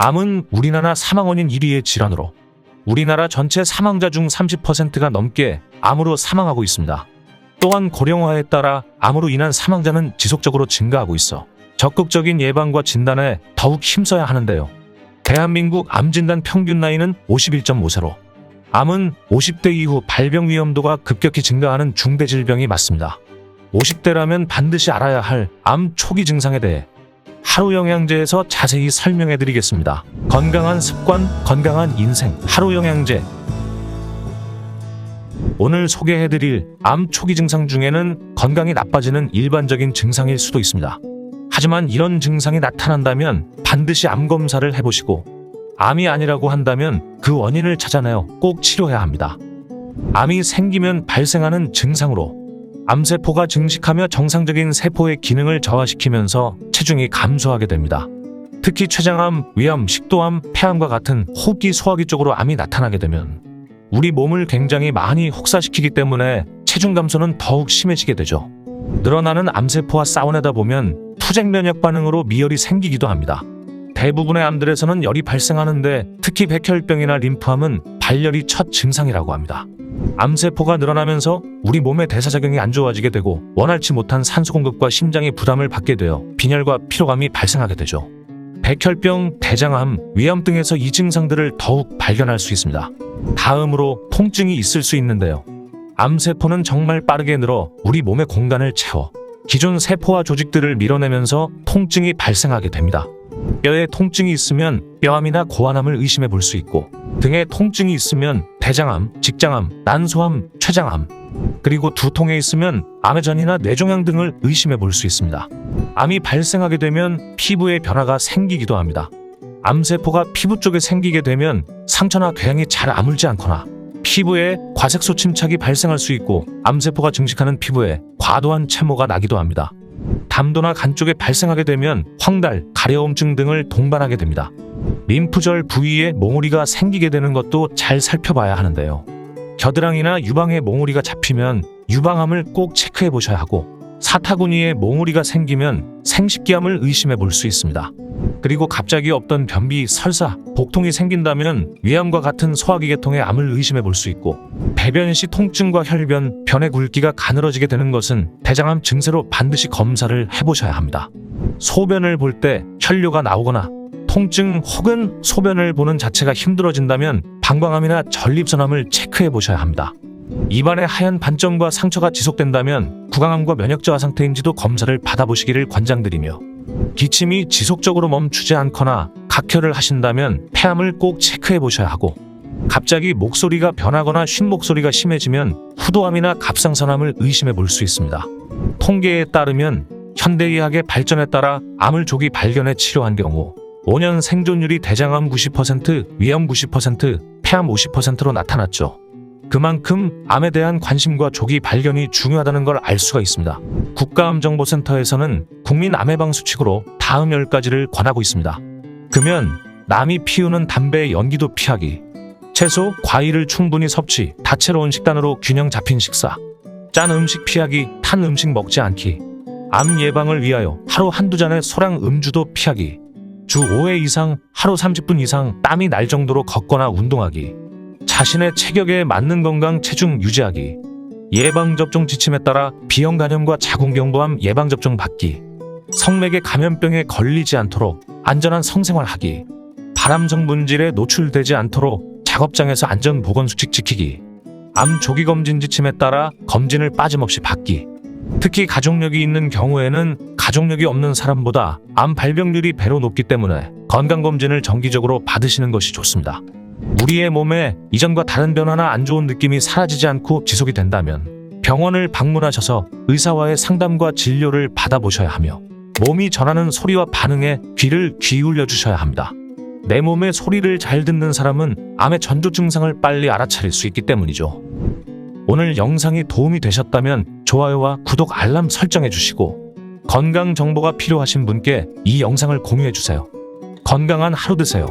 암은 우리나라 사망 원인 1위의 질환으로 우리나라 전체 사망자 중 30%가 넘게 암으로 사망하고 있습니다. 또한 고령화에 따라 암으로 인한 사망자는 지속적으로 증가하고 있어 적극적인 예방과 진단에 더욱 힘써야 하는데요. 대한민국 암진단 평균 나이는 51.5세로 암은 50대 이후 발병 위험도가 급격히 증가하는 중대 질병이 맞습니다. 50대라면 반드시 알아야 할 암 초기 증상에 대해 하루 영양제에서 자세히 설명해 드리겠습니다. 건강한 습관, 건강한 인생, 하루 영양제. 오늘 소개해 드릴 암 초기 증상 중에는 건강이 나빠지는 일반적인 증상일 수도 있습니다. 하지만 이런 증상이 나타난다면 반드시 암 검사를 해보시고 암이 아니라고 한다면 그 원인을 찾아내어 꼭 치료해야 합니다. 암이 생기면 발생하는 증상으로 암세포가 증식하며 정상적인 세포의 기능을 저하시키면서 체중이 감소하게 됩니다. 특히 췌장암, 위암, 식도암, 폐암과 같은 호흡기, 소화기 쪽으로 암이 나타나게 되면 우리 몸을 굉장히 많이 혹사시키기 때문에 체중 감소는 더욱 심해지게 되죠. 늘어나는 암세포와 싸워내다 보면 투쟁 면역 반응으로 미열이 생기기도 합니다. 대부분의 암들에서는 열이 발생하는데 특히 백혈병이나 림프암은 발열이 첫 증상이라고 합니다. 암세포가 늘어나면서 우리 몸의 대사작용이 안 좋아지게 되고 원활치 못한 산소 공급과 심장이 부담을 받게 되어 빈혈과 피로감이 발생하게 되죠. 백혈병, 대장암, 위암 등에서 이 증상들을 더욱 발견할 수 있습니다. 다음으로 통증이 있을 수 있는데요. 암세포는 정말 빠르게 늘어 우리 몸의 공간을 채워 기존 세포와 조직들을 밀어내면서 통증이 발생하게 됩니다. 뼈에 통증이 있으면 뼈암이나 고환암을 의심해 볼 수 있고 등에 통증이 있으면 대장암, 직장암, 난소암, 췌장암, 그리고 두통에 있으면 암회전이나 뇌종양 등을 의심해 볼 수 있습니다. 암이 발생하게 되면 피부에 변화가 생기기도 합니다. 암세포가 피부 쪽에 생기게 되면 상처나 궤양이 잘 아물지 않거나 피부에 과색소 침착이 발생할 수 있고 암세포가 증식하는 피부에 과도한 채모가 나기도 합니다. 담도나 간 쪽에 발생하게 되면 황달, 가려움증 등을 동반하게 됩니다. 림프절 부위에 몽우리가 생기게 되는 것도 잘 살펴봐야 하는데요. 겨드랑이나 유방에 몽우리가 잡히면 유방암을 꼭 체크해 보셔야 하고 사타구니에 몽우리가 생기면 생식기암을 의심해 볼 수 있습니다. 그리고 갑자기 없던 변비, 설사, 복통이 생긴다면 위암과 같은 소화기 계통의 암을 의심해 볼 수 있고 배변 시 통증과 혈변, 변의 굵기가 가늘어지게 되는 것은 대장암 증세로 반드시 검사를 해보셔야 합니다. 소변을 볼 때 혈뇨가 나오거나 통증 혹은 소변을 보는 자체가 힘들어진다면 방광암이나 전립선암을 체크해 보셔야 합니다. 입안에 하얀 반점과 상처가 지속된다면 구강암과 면역저하 상태인지도 검사를 받아보시기를 권장드리며 기침이 지속적으로 멈추지 않거나 각혈을 하신다면 폐암을 꼭 체크해 보셔야 하고 갑자기 목소리가 변하거나 쉰 목소리가 심해지면 후두암이나 갑상선암을 의심해 볼 수 있습니다. 통계에 따르면 현대의학의 발전에 따라 암을 조기 발견해 치료한 경우 5년 생존율이 대장암 90%, 위암 90%, 폐암 50%로 나타났죠. 그만큼 암에 대한 관심과 조기 발견이 중요하다는 걸 알 수가 있습니다. 국가암정보센터에서는 국민 암예방 수칙으로 다음 10가지를 권하고 있습니다. 금연, 남이 피우는 담배의 연기도 피하기, 채소, 과일을 충분히 섭취, 다채로운 식단으로 균형 잡힌 식사, 짠 음식 피하기, 탄 음식 먹지 않기, 암 예방을 위하여 하루 한두 잔의 소량 음주도 피하기, 주 5회 이상 하루 30분 이상 땀이 날 정도로 걷거나 운동하기, 자신의 체격에 맞는 건강 체중 유지하기, 예방접종 지침에 따라 비형 간염과 자궁경부암 예방접종 받기, 성매개 감염병에 걸리지 않도록 안전한 성생활하기, 발암성 물질에 노출되지 않도록 작업장에서 안전보건수칙 지키기, 암 조기검진 지침에 따라 검진을 빠짐없이 받기, 특히 가족력이 있는 경우에는 가족력이 없는 사람보다 암 발병률이 배로 높기 때문에 건강검진을 정기적으로 받으시는 것이 좋습니다. 우리의 몸에 이전과 다른 변화나 안 좋은 느낌이 사라지지 않고 지속이 된다면 병원을 방문하셔서 의사와의 상담과 진료를 받아보셔야 하며 몸이 전하는 소리와 반응에 귀를 기울여 주셔야 합니다. 내 몸의 소리를 잘 듣는 사람은 암의 전조 증상을 빨리 알아차릴 수 있기 때문이죠. 오늘 영상이 도움이 되셨다면 좋아요와 구독, 알람 설정해 주시고 건강 정보가 필요하신 분께 이 영상을 공유해 주세요. 건강한 하루 되세요.